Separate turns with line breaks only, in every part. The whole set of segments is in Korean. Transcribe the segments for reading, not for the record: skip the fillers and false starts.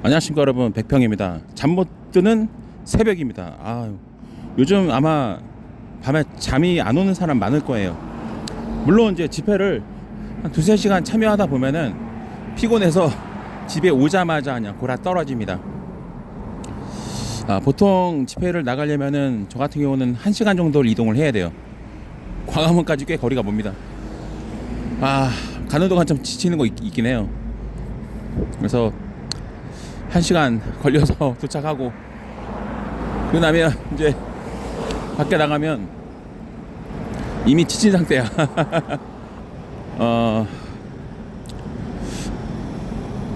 안녕하십니까 여러분, 백평입니다. 잠 못 드는 새벽입니다. 요즘 아마 밤에 잠이 안 오는 사람 많을 거예요. 물론 이제 집회를 한 두세 시간 참여하다 보면은 피곤해서 집에 오자마자 그냥 골아 떨어집니다. 보통 집회를 나가려면은 저 같은 경우는 1시간 정도를 이동을 해야 돼요. 광화문까지 꽤 거리가 멉니다. 가는 동안 좀 지치는 거 있긴 해요. 그래서 1시간 걸려서 도착하고, 그 다음에 이제 밖에 나가면 이미 지친 상태야.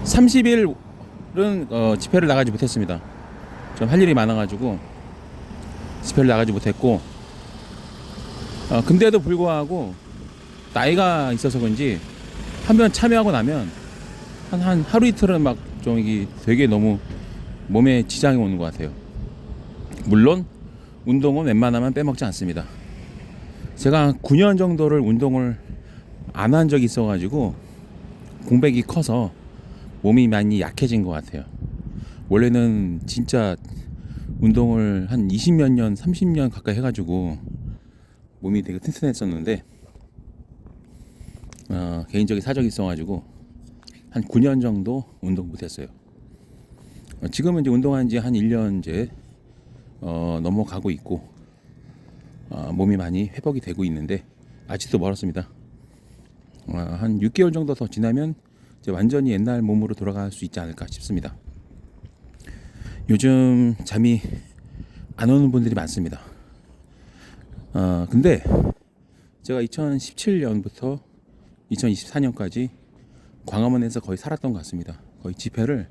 30일은 집회를 나가지 못했습니다. 좀 할 일이 많아가지고 집회를 나가지 못했고, 근데도 불구하고 나이가 있어서 그런지 한 번 참여하고 나면 한 하루 이틀은 막 좀 이게 되게 너무 몸에 지장이 오는 것 같아요. 물론 운동은 웬만하면 빼먹지 않습니다. 제가 9년 정도를 운동을 안 한 적이 있어가지고 공백이 커서 몸이 많이 약해진 것 같아요. 원래는 진짜 운동을 한 20몇 년, 30년 가까이 해가지고 몸이 되게 튼튼했었는데, 개인적인 사정이 있어가지고 한 9년 정도 운동 못했어요. 지금은 이제 운동한 지 한 1년 이제 넘어가고 있고, 몸이 많이 회복이 되고 있는데 아직도 멀었습니다. 한 6개월 정도 더 지나면 이제 완전히 옛날 몸으로 돌아갈 수 있지 않을까 싶습니다. 요즘 잠이 안 오는 분들이 많습니다. 근데 제가 2017년부터 2024년까지 광화문에서 거의 살았던 것 같습니다. 거의 집회를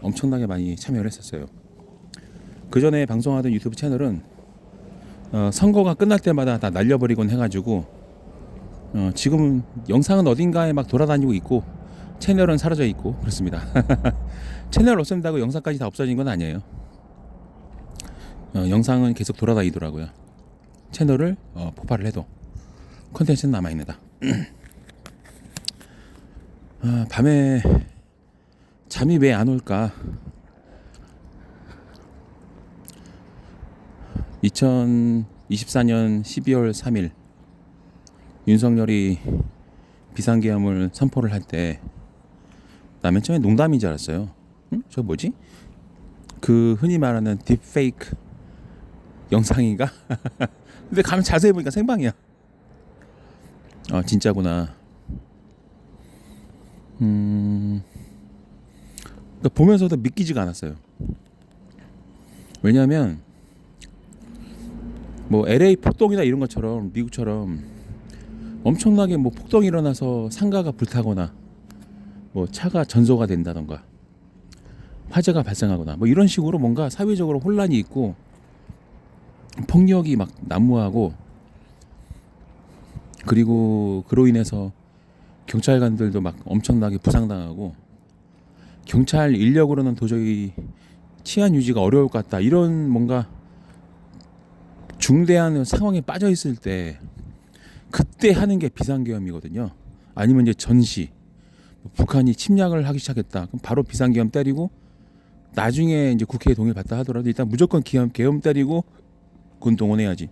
엄청나게 많이 참여를 했었어요. 그 전에 방송하던 유튜브 채널은 선거가 끝날 때마다 다 날려버리곤 해가지고, 지금 영상은 어딘가에 막 돌아다니고 있고 채널은 사라져 있고 그렇습니다. 채널 없앤다고 영상까지 다 없어진 건 아니에요. 영상은 계속 돌아다니더라고요. 채널을 폭발을 해도 콘텐츠는 남아있는다. 밤에 잠이 왜 안 올까? 2024년 12월 3일 윤석열이 비상계엄을 선포를 할 때 나 맨 처음에 농담인 줄 알았어요. 저 뭐지? 그 흔히 말하는 딥페이크 영상인가? 근데 가면 자세히 보니까 생방이야. 진짜구나. 그러니까 보면서도 믿기지가 않았어요. 왜냐하면 뭐 LA 폭동이나 이런 것처럼 미국처럼 엄청나게 뭐 폭동이 일어나서 상가가 불타거나 뭐 차가 전소가 된다던가 화재가 발생하거나 뭐 이런 식으로 뭔가 사회적으로 혼란이 있고 폭력이 막 난무하고, 그리고 그로 인해서 경찰관들도 막 엄청나게 부상당하고 경찰 인력으로는 도저히 치안 유지가 어려울 것 같다, 이런 뭔가 중대한 상황에 빠져 있을 때 그때 하는 게 비상계엄이거든요. 아니면 이제 전시, 북한이 침략을 하기 시작했다, 그럼 바로 비상계엄 때리고, 나중에 이제 국회에 동의를 받다 하더라도 일단 무조건 계엄 때리고 군 동원해야지.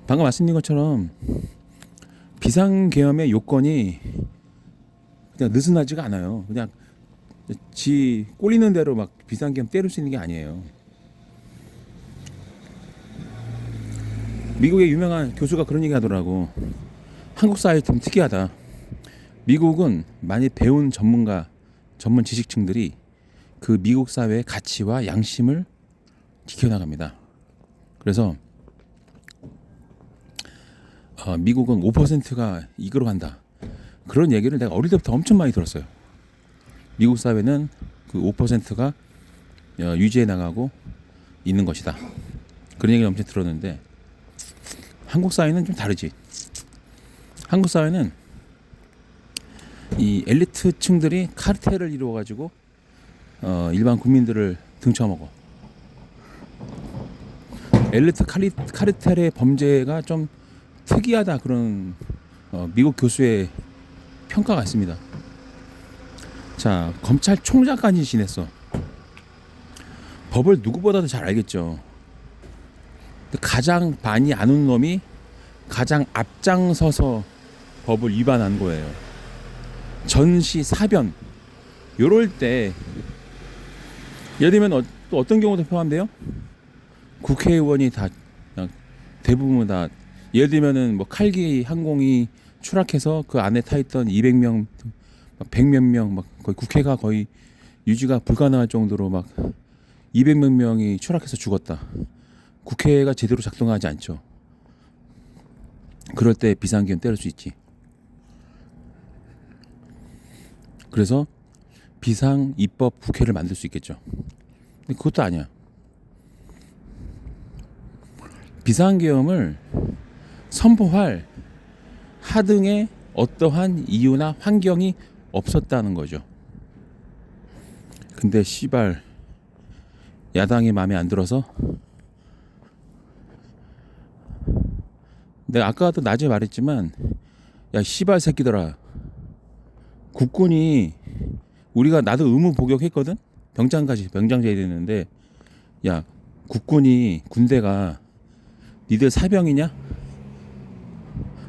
방금 말씀드린 것처럼 비상계엄의 요건이 그냥 느슨하지가 않아요. 그냥 지 꼴리는 대로 막 비상계엄 때릴 수 있는 게 아니에요. 미국의 유명한 교수가 그런 얘기 하더라고. 한국 사회 좀 특이하다. 미국은 많이 배운 전문 지식층들이 그 미국 사회의 가치와 양심을 지켜나갑니다. 그래서 미국은 5%가 이끌어 간다, 그런 얘기를 내가 어릴 때부터 엄청 많이 들었어요. 미국 사회는 그 5%가 유지해 나가고 있는 것이다, 그런 얘기를 엄청 들었는데, 한국 사회는 좀 다르지. 한국 사회는 이 엘리트층들이 카르텔을 이루어가지고 일반 국민들을 등쳐먹어. 엘리트 카르텔의 범죄가 좀 특이하다, 그런 미국 교수의 평가가 있습니다. 자, 검찰총장까지 지냈어. 법을 누구보다도 잘 알겠죠. 가장 많이 아는 놈이 가장 앞장서서 법을 위반한 거예요. 전시 사변 요럴 때 예를 들면 또 어떤 경우도 포함돼요? 국회의원이 다 그냥 대부분 다 예를 들면은 뭐 칼기 항공이 추락해서 그 안에 타 있던 200명, 100몇 명 막 거의 국회가 거의 유지가 불가능할 정도로 막 200몇 명이 추락해서 죽었다. 국회가 제대로 작동하지 않죠. 그럴 때 비상계엄 때릴 수 있지. 그래서 비상 입법 국회를 만들 수 있겠죠. 근데 그것도 아니야. 비상계엄을 선포할 하등의 어떠한 이유나 환경이 없었다는 거죠. 근데 씨발 야당이 마음에 안 들어서 내가 아까도 낮에 말했지만 야 씨발 새끼들아 국군이 우리가 나도 의무 복역했거든. 병장제야 되는데 야 국군이 군대가 니들 사병이냐?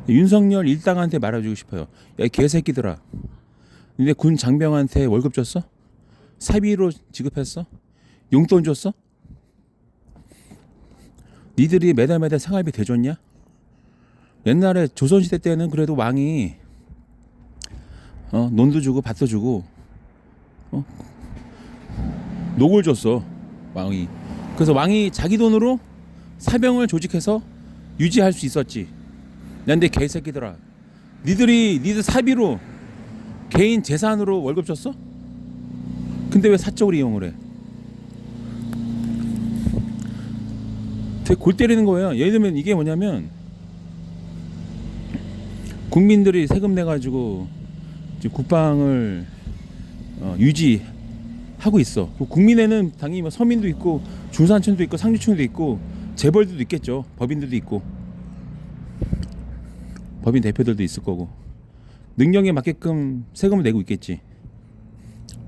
윤석열 일당한테 말해주고 싶어요. 야 개새끼들아 니네 군 장병한테 월급 줬어? 사비로 지급했어? 용돈 줬어? 니들이 매달 생활비 대줬냐? 옛날에 조선시대 때는 그래도 왕이 논도 주고 밭도 주고 녹을 줬어 왕이. 그래서 왕이 자기 돈으로 사병을 조직해서 유지할 수 있었지. 근데 개새끼들아 니들 사비로 개인 재산으로 월급 줬어? 근데 왜 사적으로 이용을 해? 되게 골 때리는 거예요. 예를 들면 이게 뭐냐면 국민들이 세금 내가지고 국방을 유지하고 있어. 국민에는 당연히 뭐 서민도 있고 중산층도 있고 상류층도 있고 재벌들도 있겠죠. 법인들도 있고 법인 대표들도 있을 거고 능력에 맞게끔 세금을 내고 있겠지.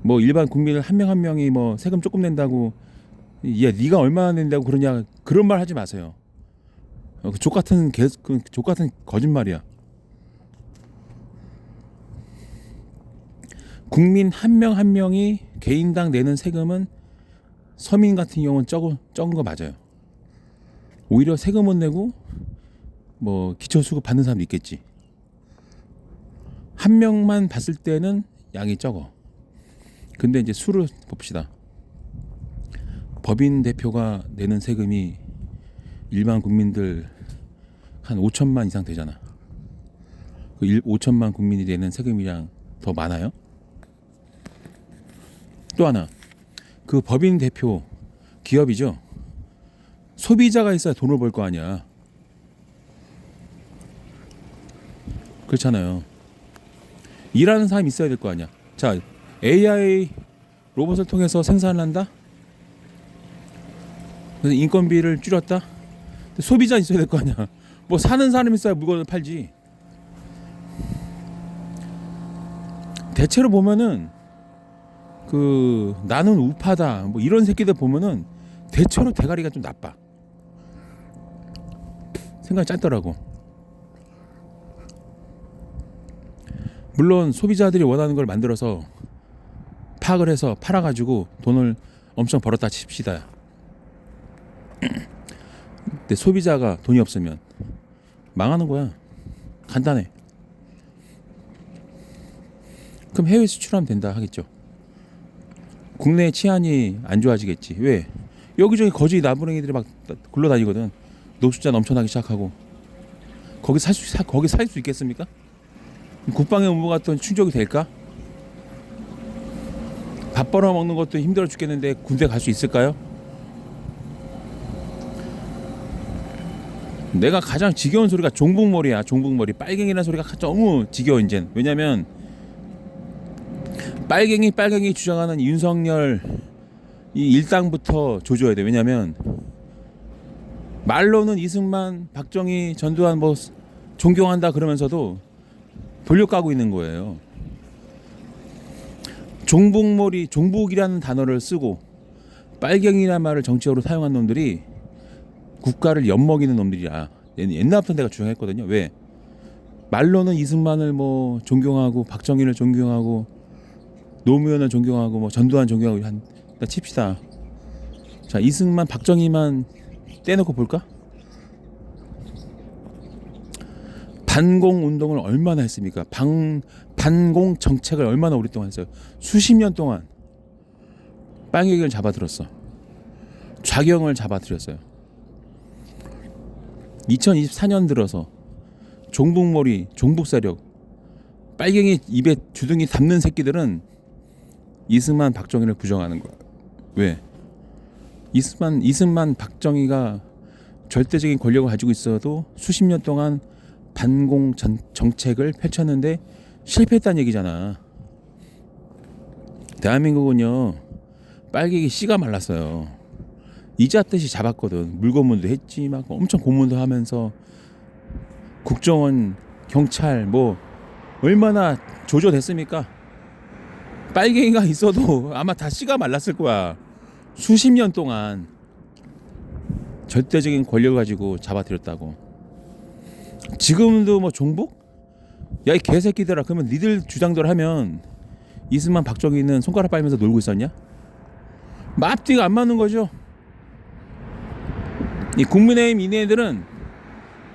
뭐 일반 국민을 한 명 한 명이 뭐 세금 조금 낸다고 야 네가 얼마나 낸다고 그러냐 그런 말 하지 마세요. 그 족같은 거짓말이야. 국민 한 명 한 명이 개인당 내는 세금은 서민 같은 경우는 적은 거 맞아요. 오히려 세금 못 내고 뭐 기초수급 받는 사람도 있겠지. 한 명만 봤을 때는 양이 적어. 근데 이제 수를 봅시다. 법인 대표가 내는 세금이 일반 국민들 한 5천만 이상 되잖아. 그 5천만 국민이 내는 세금이랑 더 많아요? 또 하나, 그 법인 대표 기업이죠. 소비자가 있어야 돈을 벌 거 아니야. 그렇잖아요. 일하는 사람이 있어야 될 거 아니야. 자, AI 로봇을 통해서 생산을 한다. 그래서 인건비를 줄였다. 소비자 있어야 될 거 아니야. 뭐 사는 사람이 있어야 물건을 팔지. 대체로 보면은 그 나는 우파다 뭐 이런 새끼들 보면은 대체로 대가리가 좀 나빠. 생각이 짧더라고. 물론 소비자들이 원하는 걸 만들어서 파악을 해서 팔아가지고 돈을 엄청 벌었다 칩시다. 근데 소비자가 돈이 없으면 망하는 거야. 간단해. 그럼 해외 수출하면 된다 하겠죠. 국내 치안이 안 좋아지겠지. 왜? 여기저기 거지 나부랭이들이 막 굴러다니거든. 노숙자 넘쳐나기 시작하고. 거기 살 수 있겠습니까? 국방의 업무 같은 충족이 될까? 밥 벌어 먹는 것도 힘들어 죽겠는데 군대 갈 수 있을까요? 내가 가장 지겨운 소리가 종북머리야. 종북머리. 빨갱이라는 소리가 너무 지겨워 이젠. 왜냐면 빨갱이 주장하는 윤석열 이 일당부터 조져야 돼. 왜냐면 말로는 이승만, 박정희, 전두환 뭐 존경한다 그러면서도 돌려 까고 있는 거예요. 종북몰이 종북이라는 단어를 쓰고 빨갱이라는 말을 정치적으로 사용한 놈들이 국가를 엿먹이는 놈들이야. 옛날부터 내가 주장했거든요. 왜? 말로는 이승만을 뭐 존경하고 박정희를 존경하고 노무현을 존경하고 뭐 전두환 존경하고 한다 칩시다. 자, 이승만 박정희만 떼놓고 볼까? 반공 운동을 얼마나 했습니까? 반공 정책을 얼마나 오랫동안 했어요. 수십 년 동안 빨갱이를 잡아들었어. 좌경을 잡아들였어요. 2024년 들어서 종북몰이, 종북세력, 빨갱이 입에 주둥이 담는 새끼들은 이승만, 박정희를 부정하는 거야. 왜? 이승만, 박정희가 절대적인 권력을 가지고 있어도 수십 년 동안 반공 정책을 펼쳤는데 실패했다는 얘기잖아. 대한민국은요, 빨갱이 씨가 말랐어요. 이자듯이 잡았거든. 물고문도 했지, 막 엄청 고문도 하면서 국정원, 경찰 뭐 얼마나 조져댔습니까? 빨갱이가 있어도 아마 다 씨가 말랐을 거야. 수십 년 동안 절대적인 권력을 가지고 잡아들였다고. 지금도 뭐 종북? 야, 이 개새끼들아. 그러면 니들 주장대로 하면 이승만, 박정희는 손가락 빨면서 놀고 있었냐? 앞뒤가 안 맞는 거죠. 이 국민의힘 이네들은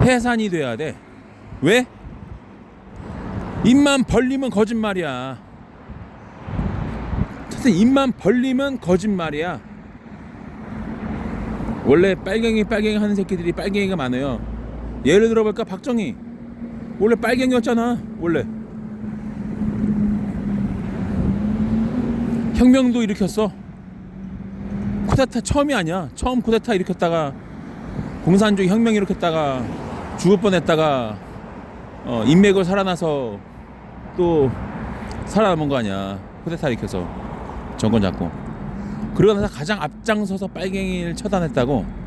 해산이 돼야 돼. 왜? 입만 벌리면 거짓말이야. 하여튼 입만 벌리면 거짓말이야. 원래 빨갱이 하는 새끼들이 빨갱이가 많아요. 예를 들어볼까? 박정희 원래 빨갱이였잖아. 원래 혁명도 일으켰어. 쿠데타 처음이 아니야. 처음 쿠데타 일으켰다가 공산주의 혁명 일으켰다가 죽을 뻔했다가 인맥을 살아나서 또 살아남은 거 아니야. 쿠데타 일으켜서 정권 잡고. 그러고 나서 가장 앞장서서 빨갱이를 처단했다고.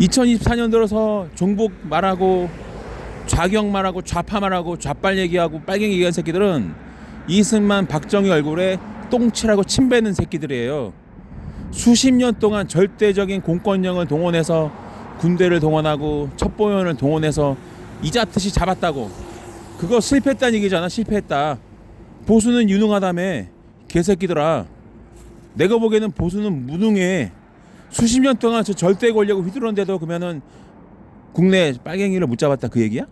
2024년 들어서 종북 말하고 좌경 말하고 좌파 말하고 좌빨 얘기하고 빨갱이 얘기하는 새끼들은 이승만, 박정희 얼굴에 똥칠하고 침 뱉는 새끼들이에요. 수십 년 동안 절대적인 공권력을 동원해서 군대를 동원하고 첩보원을 동원해서 이자트시 잡았다고. 그거 실패했다는 얘기잖아. 실패했다. 보수는 유능하다며. 개새끼들아. 내가 보기에는 보수는 무능해. 수십 년 동안 저 절대 권력을 휘두르는데도 그러면은 국내 빨갱이를 못 잡았다 그 얘기야?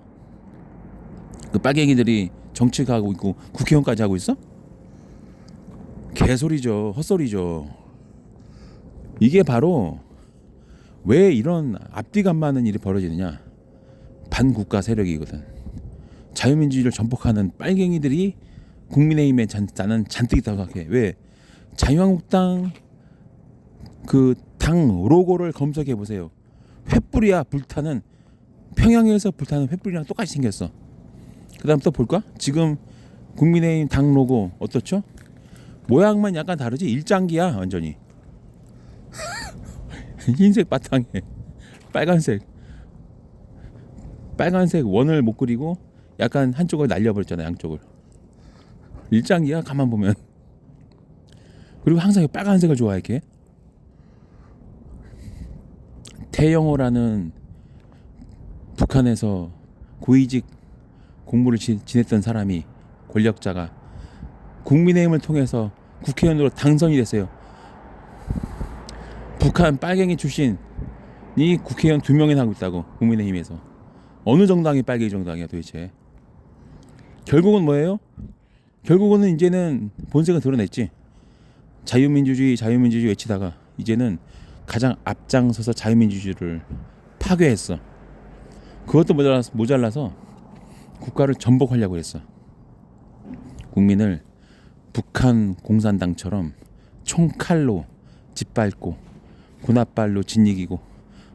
그 빨갱이들이 정치하고 있고 국회의원까지 하고 있어? 개소리죠. 헛소리죠. 이게 바로 왜 이런 앞뒤가 안 맞는 일이 벌어지느냐? 반국가 세력이거든. 자유민주주의를 전폭하는 빨갱이들이 국민의힘에 나는 잔뜩 있다고 생각해. 왜? 자유한국당 그 당 로고를 검색해 보세요. 횃불이야. 불타는 평양에서 불타는 횃불이랑 똑같이 생겼어. 그다음 또 볼까? 지금 국민의힘 당 로고 어떻죠? 모양만 약간 다르지? 일장기야 완전히. 흰색 바탕에 빨간색 원을 못 그리고 약간 한쪽을 날려버렸잖아. 양쪽을. 일장기야 가만 보면. 그리고 항상 빨간색을 좋아해. 이렇게 태영호라는 북한에서 고위직 공무를 지냈던 사람이, 권력자가 국민의힘을 통해서 국회의원으로 당선이 됐어요. 북한 빨갱이 출신이 국회의원 2명이나 하고 있다고. 국민의힘에서. 어느 정당이 빨갱이 정당이야 도대체. 결국은 뭐예요? 결국은 이제는 본색을 드러냈지. 자유민주주의 외치다가 이제는 가장 앞장서서 자유민주주의를 파괴했어. 그것도 모자라서 국가를 전복하려고 했어. 국민을 북한 공산당처럼 총칼로 짓밟고 군홧발로 짓이기고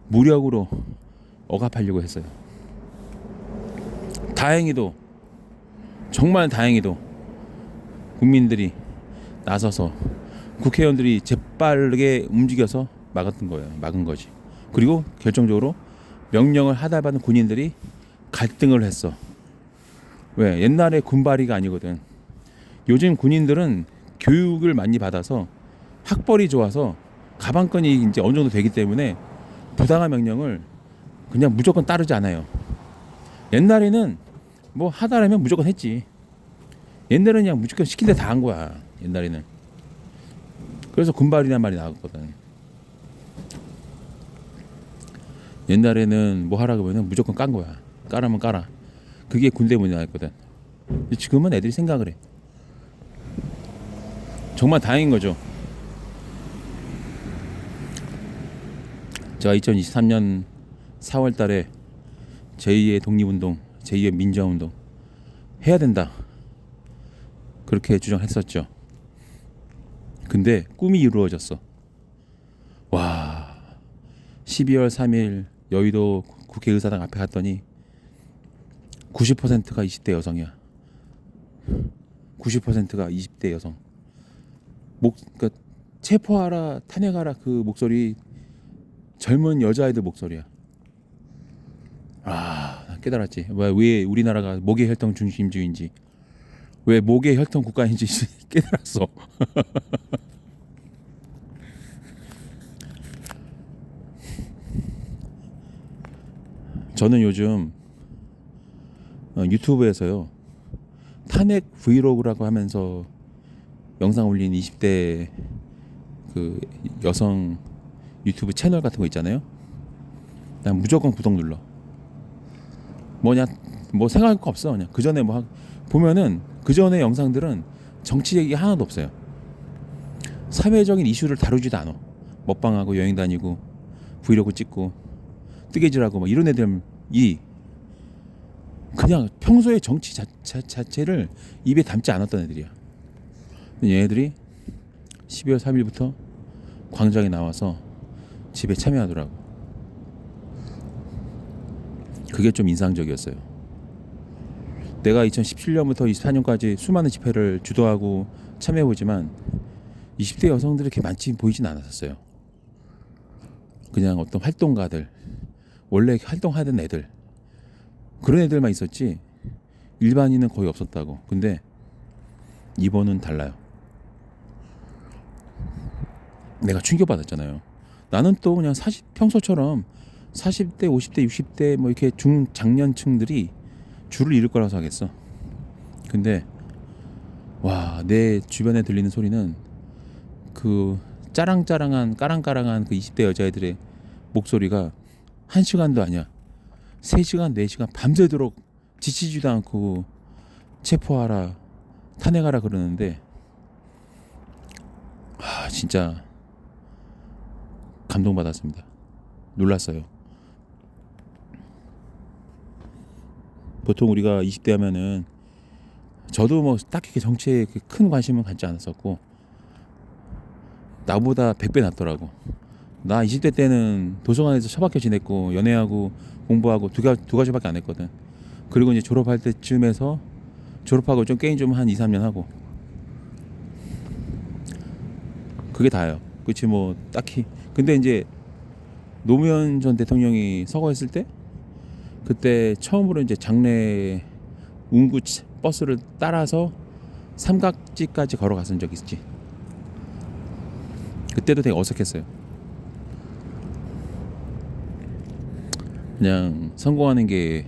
무력으로 억압하려고 했어요. 다행히도, 정말 다행히도 국민들이 나서서 국회의원들이 재빠르게 움직여서 막은 거지. 그리고 결정적으로 명령을 하달받은 군인들이 갈등을 했어. 왜? 옛날에 군바리가 아니거든. 요즘 군인들은 교육을 많이 받아서 학벌이 좋아서 가방끈이 이제 어느 정도 되기 때문에 부당한 명령을 그냥 무조건 따르지 않아요. 옛날에는 뭐 하다라면 무조건 했지. 옛날에는 그냥 무조건 시킨 데 다 한 거야. 옛날에는. 그래서 군발이란 말이 나왔거든. 옛날에는 뭐 하라고 하면 무조건 깐 거야. 까라면 까라. 그게 군대 문화였거든. 지금은 애들이 생각을 해. 정말 다행인 거죠. 제가 2023년 4월 달에 제2의 독립운동, 제2의 민주화운동 해야 된다. 그렇게 주장했었죠. 근데 꿈이 이루어졌어. 와, 12월 3일 여의도 국회의사당 앞에 갔더니 90%가 20대 여성이야. 90%가 20대 여성. 그러니까 체포하라, 탄핵하라 그 목소리 젊은 여자애들 목소리야. 아, 깨달았지. 왜 우리나라가 모계 혈통 중심주의인지, 왜 모계 혈통 국가인지 깨달았어. 저는 요즘 유튜브에서요 탄핵 브이로그라고 하면서 영상 올린 20대 그 여성 유튜브 채널 같은 거 있잖아요. 난 무조건 구독 눌러. 뭐냐, 뭐 생각할 거 없어. 그냥 그 전에 뭐 보면은 그 전에 영상들은 정치 얘기 하나도 없어요. 사회적인 이슈를 다루지도 않아. 먹방하고 여행 다니고 브이로그 찍고 뜨개질하고 뭐 이런 애들이 그냥 평소에 정치 자체를 입에 담지 않았던 애들이야. 얘네들이 12월 3일부터 광장에 나와서 집에 참여하더라고. 그게 좀 인상적이었어요. 내가 2017년부터 24년까지 수많은 집회를 주도하고 참여해보지만 20대 여성들이 그렇게 많지 보이진 않았었어요. 그냥 어떤 활동가들, 원래 활동하던 애들, 그런 애들만 있었지 일반인은 거의 없었다고. 근데 이번은 달라요. 내가 충격받았잖아요. 나는 또 그냥 평소처럼 40대, 50대, 60대 뭐 이렇게 중장년층들이 줄을 이룰 거라고 생각했어. 근데 와, 내 주변에 들리는 소리는 그 짜랑짜랑한 까랑까랑한 그 20대 여자애들의 목소리가 1시간도 아니야. 3시간, 4시간 밤새도록 지치지도 않고 체포하라, 탄핵하라 그러는데 진짜 감동받았습니다. 놀랐어요. 보통 우리가 20대 하면은 저도 뭐 딱히 정치에 큰 관심은 갖지 않았었고 나보다 100배 낫더라고. 나 20대 때는 도서관에서 처박혀 지냈고 연애하고 공부하고 두 가지밖에 안 했거든. 그리고 이제 졸업할 때쯤에서 졸업하고 좀 게임 좀 한 2, 3년 하고 그게 다예요. 그치 뭐 딱히. 근데 이제 노무현 전 대통령이 서거했을 때 그때 처음으로 이제 장례 운구 버스를 따라서 삼각지까지 걸어갔은 적이 있지. 그때도 되게 어색했어요. 그냥 성공하는 게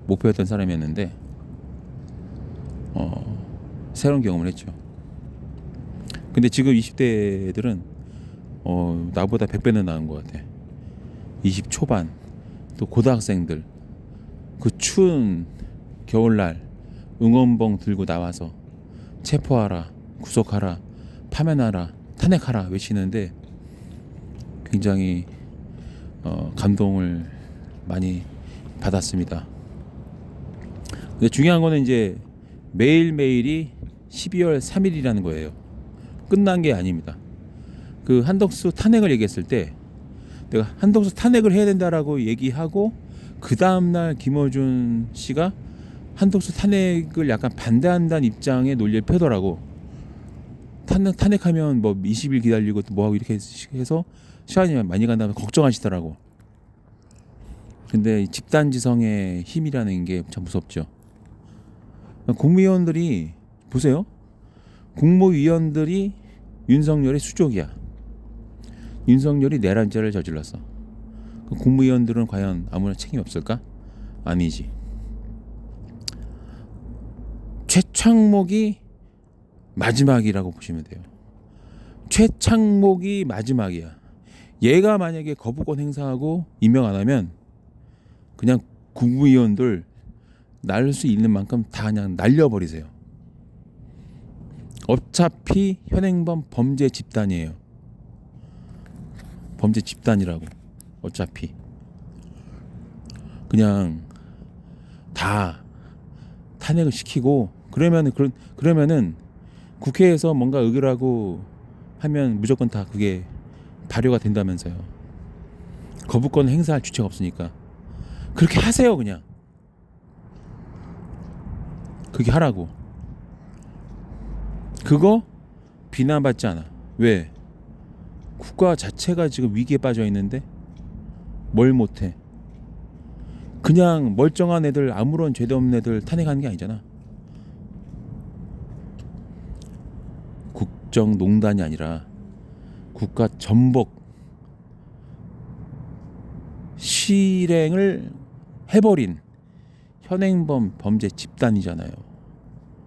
목표였던 사람이었는데 새로운 경험을 했죠. 근데 지금 20대들은 나보다 100배는 나은 것 같아. 20 초반 또 고등학생들 그 추운 겨울날 응원봉 들고 나와서 체포하라, 구속하라, 파면하라, 탄핵하라 외치는데 굉장히 감동을 많이 받았습니다. 근데 중요한 거는 이제 매일매일이 12월 3일이라는 거예요. 끝난 게 아닙니다. 그 한덕수 탄핵을 얘기했을 때 내가 한덕수 탄핵을 해야 된다라고 얘기하고 그 다음날 김어준 씨가 한덕수 탄핵을 약간 반대한다는 입장의 논리를 펴더라고. 탄핵하면 뭐 20일 기다리고 또 뭐하고 이렇게 해서 시간이 많이 간다면 걱정하시더라고. 근데 집단지성의 힘이라는 게 참 무섭죠. 국무위원들이 보세요. 국무위원들이 윤석열의 수족이야. 윤석열이 내란죄를 저질렀어. 그 국무위원들은 과연 아무런 책임 없을까? 아니지. 최창목이 마지막이라고 보시면 돼요. 최창목이 마지막이야. 얘가 만약에 거부권 행사하고 임명 안 하면 그냥 국무위원들 날 수 있는 만큼 다 그냥 날려버리세요. 어차피 현행범 범죄 집단이에요. 범죄 집단이라고. 어차피 그냥 다 탄핵을 시키고 그러면은 국회에서 뭔가 의결하고 하면 무조건 다 그게 발효가 된다면서요. 거부권 행사할 주체가 없으니까 그렇게 하세요. 그냥 그게 하라고. 그거 비난받지 않아. 왜? 국가 자체가 지금 위기에 빠져 있는데 뭘 못해. 그냥 멀쩡한 애들, 아무런 죄도 없는 애들 탄핵하는 게 아니잖아. 국정농단이 아니라 국가 전복 실행을 해버린 현행범 범죄 집단이잖아요.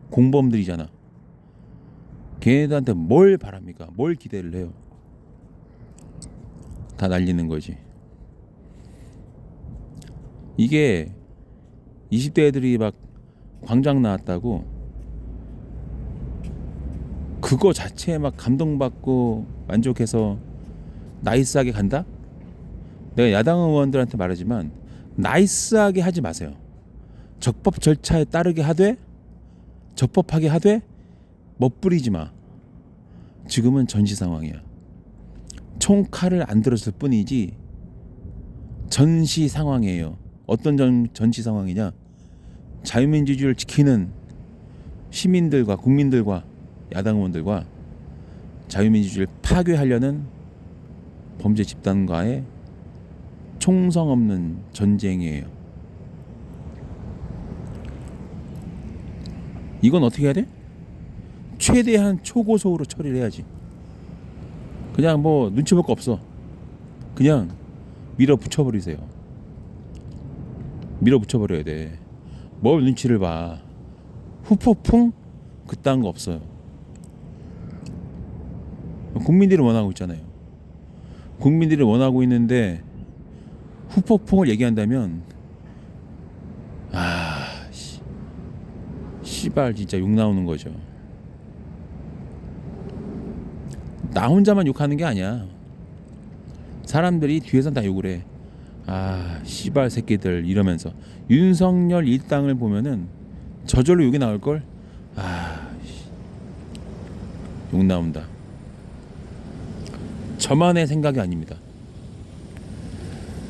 공범들이잖아. 걔네들한테 뭘 바랍니까? 뭘 기대를 해요? 다 날리는 거지. 이게 20대 애들이 막 광장 나왔다고 그거 자체에 막 감동받고 만족해서 나이스하게 간다? 내가 야당 의원들한테 말하지만 나이스하게 하지 마세요. 적법 절차에 따르게 하되 적법하게 하되 멋부리지 마. 지금은 전시 상황이야. 총칼을 안 들었을 뿐이지 전시 상황이에요. 어떤 전시 상황이냐? 자유민주주의를 지키는 시민들과 국민들과 야당 의원들과 자유민주주의를 파괴하려는 범죄 집단과의 총성 없는 전쟁이에요. 이건 어떻게 해야 돼? 최대한 초고속으로 처리를 해야지. 그냥 뭐 눈치 볼 거 없어. 그냥 밀어붙여버리세요. 밀어붙여버려야 돼. 뭘 눈치를 봐. 후폭풍? 그딴 거 없어요. 국민들이 원하고 있잖아요. 국민들이 원하고 있는데 후폭풍을 얘기한다면 씨발 진짜 욕 나오는 거죠. 나 혼자만 욕하는 게 아니야. 사람들이 뒤에선 다 욕을 해. 씨발 새끼들 이러면서 윤석열 일당을 보면은 저절로 욕이 나올걸. 욕 나온다. 저만의 생각이 아닙니다.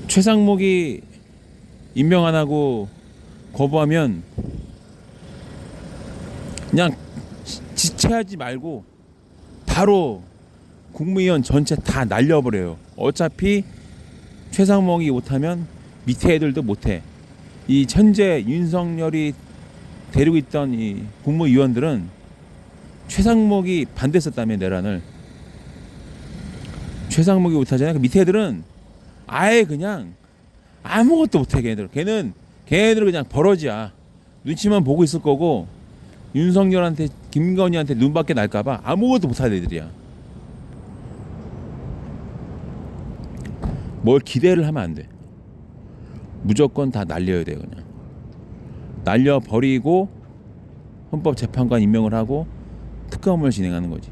최상목이 임명 안 하고 거부하면 그냥 지체하지 말고 바로 국무위원 전체 다 날려버려요. 어차피 최상목이 못하면 밑에 애들도 못해. 이 현재 윤석열이 데리고 있던 이 국무위원들은 최상목이 반대했었다며 내란을. 최상목이 못하잖아요. 그 밑에 애들은 아예 그냥 아무것도 못해. 걔네들은 그냥 버러지야. 눈치만 보고 있을 거고 윤석열한테 김건희한테 눈밖에 날까봐 아무것도 못할 애들이야. 뭘 기대를 하면 안 돼. 무조건 다 날려야 돼. 그냥 날려버리고 헌법재판관 임명을 하고 특검을 진행하는 거지.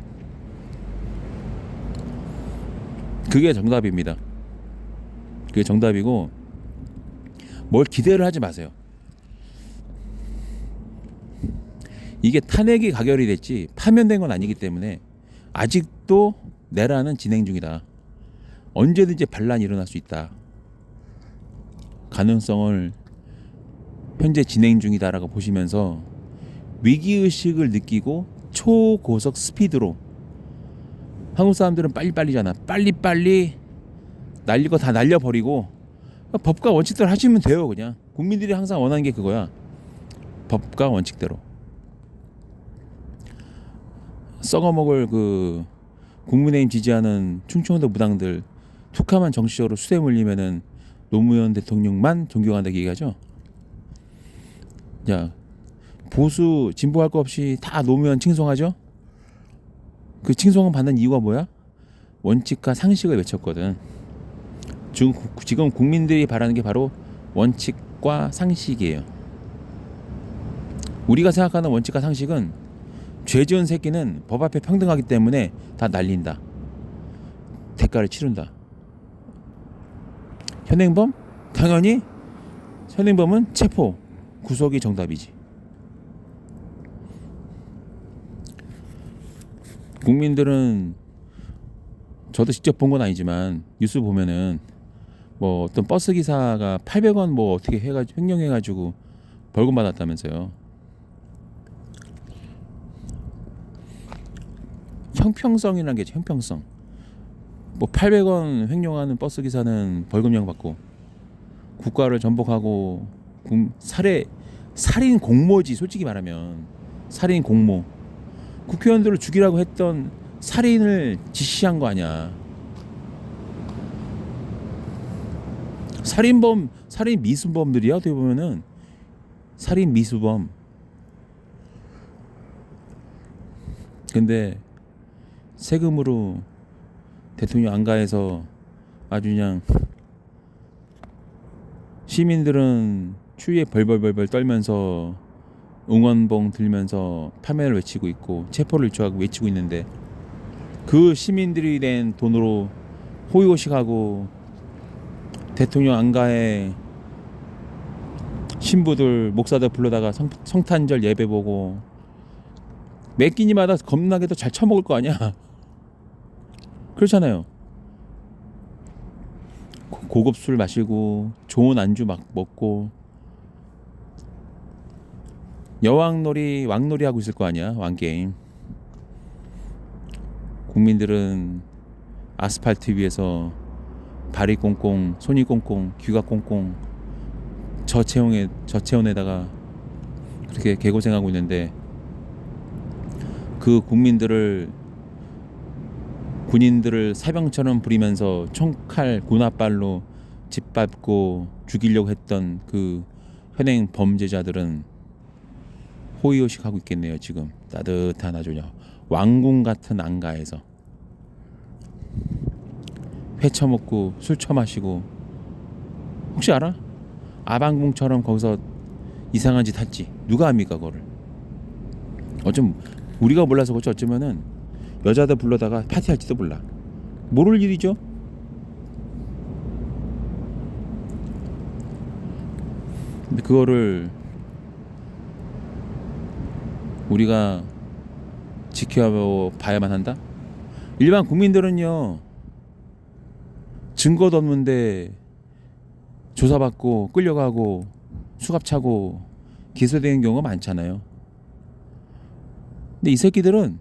그게 정답입니다. 그게 정답이고 뭘 기대를 하지 마세요. 이게 탄핵이 가결이 됐지 파면된 건 아니기 때문에 아직도 내란은 진행 중이다. 언제든지 반란이 일어날 수 있다. 가능성을 현재 진행 중이다라고 보시면서 위기의식을 느끼고 초고속 스피드로, 한국 사람들은 빨리빨리잖아. 빨리빨리 날릴 거 다 날려버리고 법과 원칙대로 하시면 돼요. 그냥 국민들이 항상 원하는 게 그거야. 법과 원칙대로. 썩어먹을 그 국민의힘 지지하는 충청도 무당들 툭하면 정치적으로 수세 물리면은 노무현 대통령만 존경한다 얘기하죠. 야, 보수 진보할 거 없이 다 노무현 칭송하죠. 그 칭송을 받는 이유가 뭐야? 원칙과 상식을 외쳤거든. 지금 국민들이 바라는 게 바로 원칙과 상식이에요. 우리가 생각하는 원칙과 상식은 죄 지은 새끼는 법 앞에 평등하기 때문에 다 날린다. 대가를 치른다. 현행범? 당연히 현행범은 체포, 구속이 정답이지. 국민들은 저도 직접 본 건 아니지만 뉴스 보면은 뭐 어떤 버스 기사가 800원 뭐 어떻게 해가지고 횡령해가지고 벌금 받았다면서요. 형평성이라는 게 형평성. 뭐 800원 횡령하는 버스 기사는 벌금형 받고 국가를 전복하고 살인 공모지. 솔직히 말하면 살인 공모. 국회의원들을 죽이라고 했던 살인을 지시한 거 아니야. 살인 미수범들이야. 어떻게 보면은 살인 미수범. 근데 세금으로 대통령 안가에서 아주 그냥 시민들은 추위에 벌벌벌 떨면서 응원봉 들면서 파면을 외치고 있고 체포를 요청하고 외치고 있는데 그 시민들이 낸 돈으로 호의호식하고 대통령 안가에 신부들 목사들 불러다가 성탄절 예배 보고 매 끼니마다 겁나게도 잘 처먹을 거 아니야. 그렇잖아요. 고급 술 마시고 좋은 안주 막 먹고 여왕놀이 왕놀이 하고 있을 거 아니야. 왕게임. 국민들은 아스팔트 위에서 발이 꽁꽁 손이 꽁꽁 귀가 꽁꽁 저체온에다가 그렇게 개고생하고 있는데 그 군인들을 사병처럼 부리면서 총칼 군홧발로 짓밟고 죽이려고 했던 그 현행 범죄자들은 호의호식하고 있겠네요. 지금 따뜻한 아주 왕궁 같은 안가에서 회 처먹고 술 처마시고 혹시 알아? 아방궁처럼 거기서 이상한 짓 했지. 누가 합니까 그거를? 어쩜 우리가 몰라서 그렇지 어쩌면은 여자들 불러다가 파티할지도 몰라. 모를 일이죠. 근데 그거를 우리가 지켜봐야만 한다? 일반 국민들은요 증거도 없는데 조사받고 끌려가고 수갑차고 기소되는 경우가 많잖아요. 근데 이 새끼들은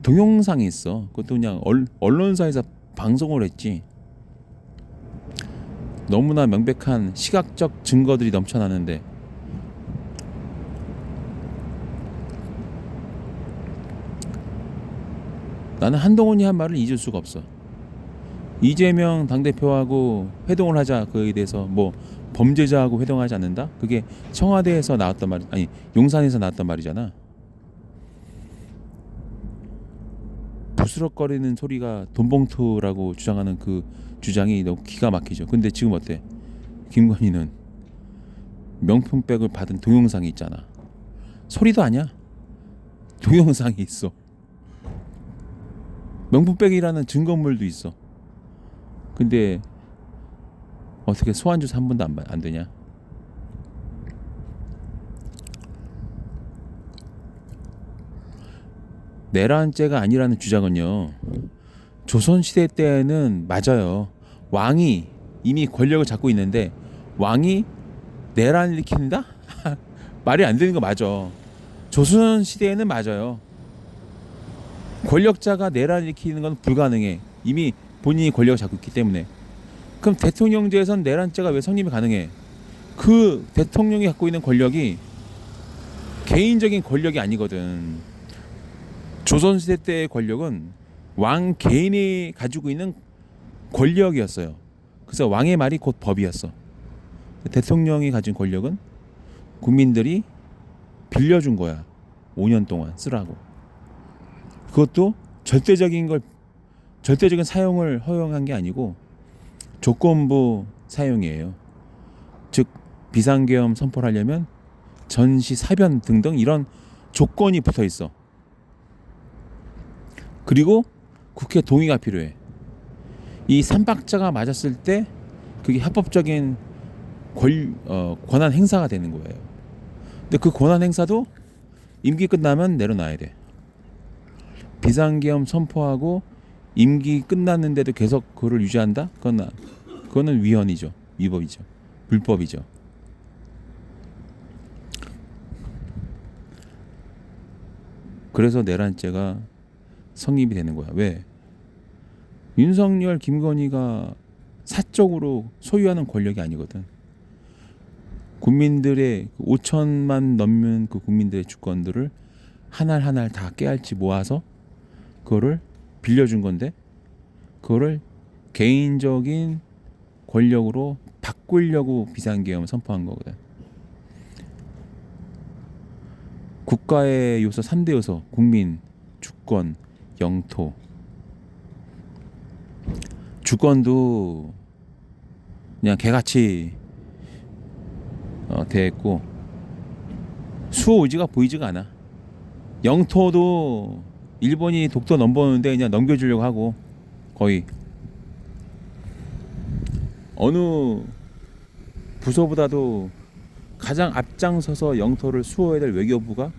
동영상이 있어. 그것도 그냥 언론사에서 방송을 했지. 너무나 명백한 시각적 증거들이 넘쳐나는데 나는 한동훈이 한 말을 잊을 수가 없어. 이재명 당대표하고 회동을 하자. 그에 대해서 뭐 범죄자하고 회동하지 않는다? 그게 청와대에서 나왔단 말이 아니 용산에서 나왔단 말이잖아. 부스럭거리는 소리가 돈봉투라고 주장하는 그 주장이 너무 기가 막히죠. 근데 지금 어때? 김건희는 명품백을 받은 동영상이 있잖아. 소리도 아니야. 동영상이 있어. 명품백이라는 증거물도 있어. 근데 어떻게 소환조사 한 번도 안 되냐? 내란죄가 아니라는 주장은요. 조선시대 때는 맞아요. 왕이 이미 권력을 잡고 있는데 왕이 내란을 일으킨다? 말이 안 되는 거 맞아. 조선시대에는 맞아요. 권력자가 내란을 일으키는 건 불가능해. 이미 본인이 권력을 잡고 있기 때문에. 그럼 대통령제에선 내란죄가 왜 성립이 가능해? 그 대통령이 갖고 있는 권력이 개인적인 권력이 아니거든. 조선시대 때의 권력은 왕 개인이 가지고 있는 권력이었어요. 그래서 왕의 말이 곧 법이었어. 대통령이 가진 권력은 국민들이 빌려준 거야. 5년 동안 쓰라고. 그것도 절대적인 사용을 허용한 게 아니고 조건부 사용이에요. 즉 비상계엄 선포를 하려면 전시, 사변 등등 이런 조건이 붙어 있어. 그리고 국회 동의가 필요해. 이 삼박자가 맞았을 때 그게 합법적인 권한 행사가 되는 거예요. 근데 그 권한 행사도 임기 끝나면 내려놔야 돼. 비상계엄 선포하고 임기 끝났는데도 계속 그거를 유지한다? 그거는 위헌이죠. 위법이죠. 불법이죠. 그래서 내란죄가 성립이 되는 거야. 왜? 윤석열, 김건희가 사적으로 소유하는 권력이 아니거든. 국민들의 5천만 넘는 그 국민들의 주권들을 한 알 한 알 다 깨알치 모아서 그거를 빌려준 건데 그거를 개인적인 권력으로 바꾸려고 비상계엄을 선포한 거거든. 국가의 요소 3대 요소 국민, 주권, 영토. 주권도 그냥 개같이 대했고 수호 의지가 보이지가 않아. 영토도 일본이 독도 넘보는데 그냥 넘겨주려고 하고 거의 어느 부서보다도 가장 앞장서서 영토를 수호해야 될 외교부가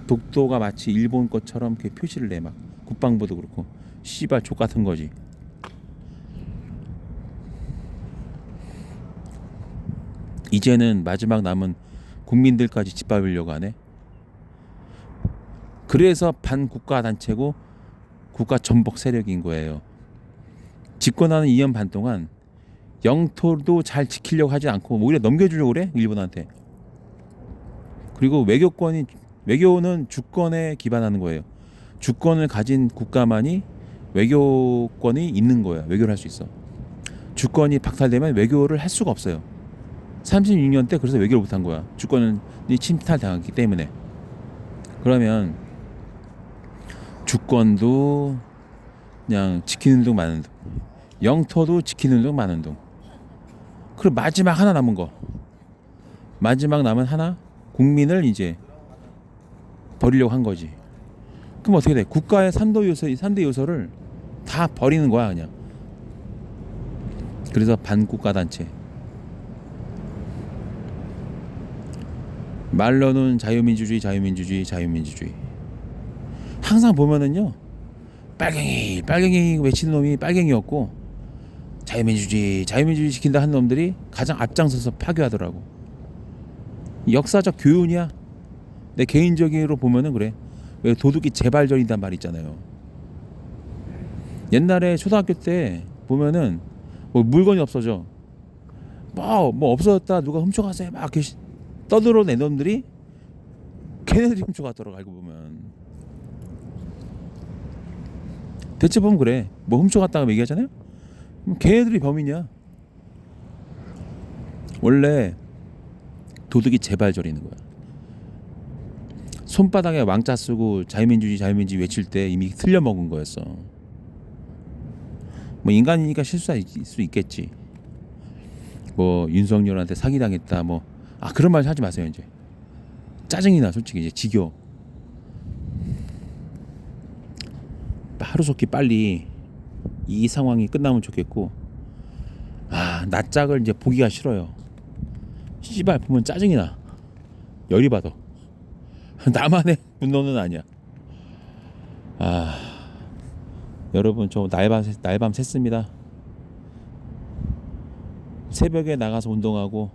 독도가 마치 일본 것처럼 이렇게 표시를 내. 막 국방부도 그렇고 씨발 족 같은 거지. 이제는 마지막 남은 국민들까지 짓밟으려고 하네. 그래서 반국가 단체고 국가 전복 세력인 거예요. 집권하는 2년 반 동안 영토도 잘 지키려고 하지 않고 오히려 넘겨주려고 그래 일본한테. 그리고 외교는 주권에 기반하는 거예요. 주권을 가진 국가만이 외교권이 있는 거야. 외교를 할 수 있어. 주권이 박탈되면 외교를 할 수가 없어요. 36년 때 그래서 외교를 못한 거야. 주권이 침탈당했기 때문에. 그러면 주권도 그냥 지키는 둥 마는 둥, 영토도 지키는 둥 마는 둥. 그리고 마지막 하나 남은 거, 마지막 남은 하나, 국민을 이제 버리려고 한 거지. 그럼 어떻게 돼? 국가의 3대 요소를 다 버리는 거야 그냥. 그래서 반국가 단체. 말로는 자유민주주의. 항상 보면은요, 빨갱이 외치는 놈이 빨갱이였고, 자유민주주의 지킨다 하는 놈들이 가장 앞장서서 파괴하더라고. 역사적 교훈이야. 내 개인적으로 보면은 그래. 왜 도둑이 재발견이란 말 있잖아요. 옛날에 초등학교 때 보면은 뭐 물건이 없어져. 뭐 없어졌다, 누가 훔쳐갔어요, 막 이렇게 떠들어낸 놈들이 걔네들이 훔쳐갔더라고. 알고 보면 대체 보면 그래. 뭐 훔쳐갔다가 얘기하잖아요. 걔네들이 범인이야. 원래 도둑이 재발저리는 거야. 손바닥에 왕자 쓰고 자유민주주의 외칠 때 이미 틀려먹은 거였어. 뭐 인간이니까 실수할 수 있겠지. 뭐 윤석열한테 사기당했다 뭐 그런 말 하지 마세요. 이제 짜증이 나. 솔직히 이제 지겨. 하루속히 빨리 이 상황이 끝나면 좋겠고, 낯짝을 이제 보기가 싫어요. 씨발 보면 짜증이 나. 열이 받아. 나만의 분노는 아니야. 여러분 저 날밤 샜습니다. 새벽에 나가서 운동하고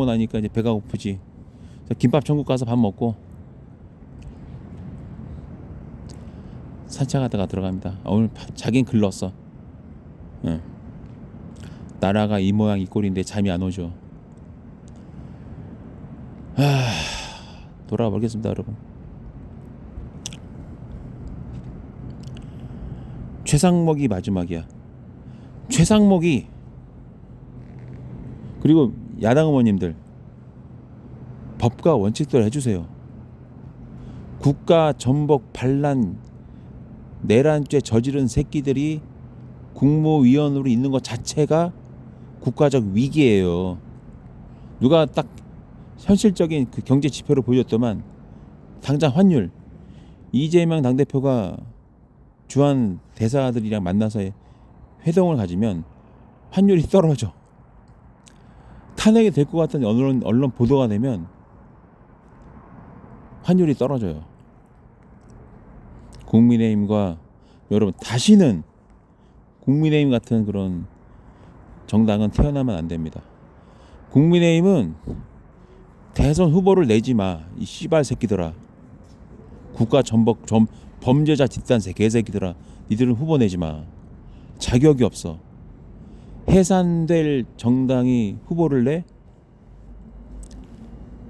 나니까 이제 배가 고프지. 김밥 천국 가서 밥 먹고 산책하다가 들어갑니다. 오늘 자긴 글렀어. 나라가 이 모양 이 꼴인데 잠이 안 오죠. 돌아가 보겠습니다, 여러분. 최상목이 마지막이야. 최상목이. 그리고 야당 의원님들, 법과 원칙대로 해주세요. 국가 전복 반란 내란죄 저지른 새끼들이 국무위원으로 있는 것 자체가 국가적 위기예요. 누가 딱 현실적인 그 경제 지표를 보여줬더만 당장 환율, 이재명 당대표가 주한 대사들이랑 만나서 회동을 가지면 환율이 떨어져. 탄핵이 될 것 같은 언론 보도가 되면 환율이 떨어져요. 국민의힘과 여러분, 다시는 국민의힘 같은 그런 정당은 태어나면 안 됩니다. 국민의힘은 대선 후보를 내지 마. 이 씨발 새끼들아. 국가 전복 범죄자 집단세 개새끼들아. 니들은 후보 내지 마. 자격이 없어. 해산될 정당이 후보를 내?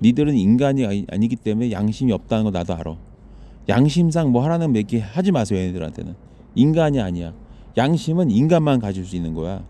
니들은 인간이 아니기 때문에 양심이 없다는 거 나도 알아. 양심상 뭐 하라는 얘기 하지 마세요. 얘네들한테는. 인간이 아니야. 양심은 인간만 가질 수 있는 거야.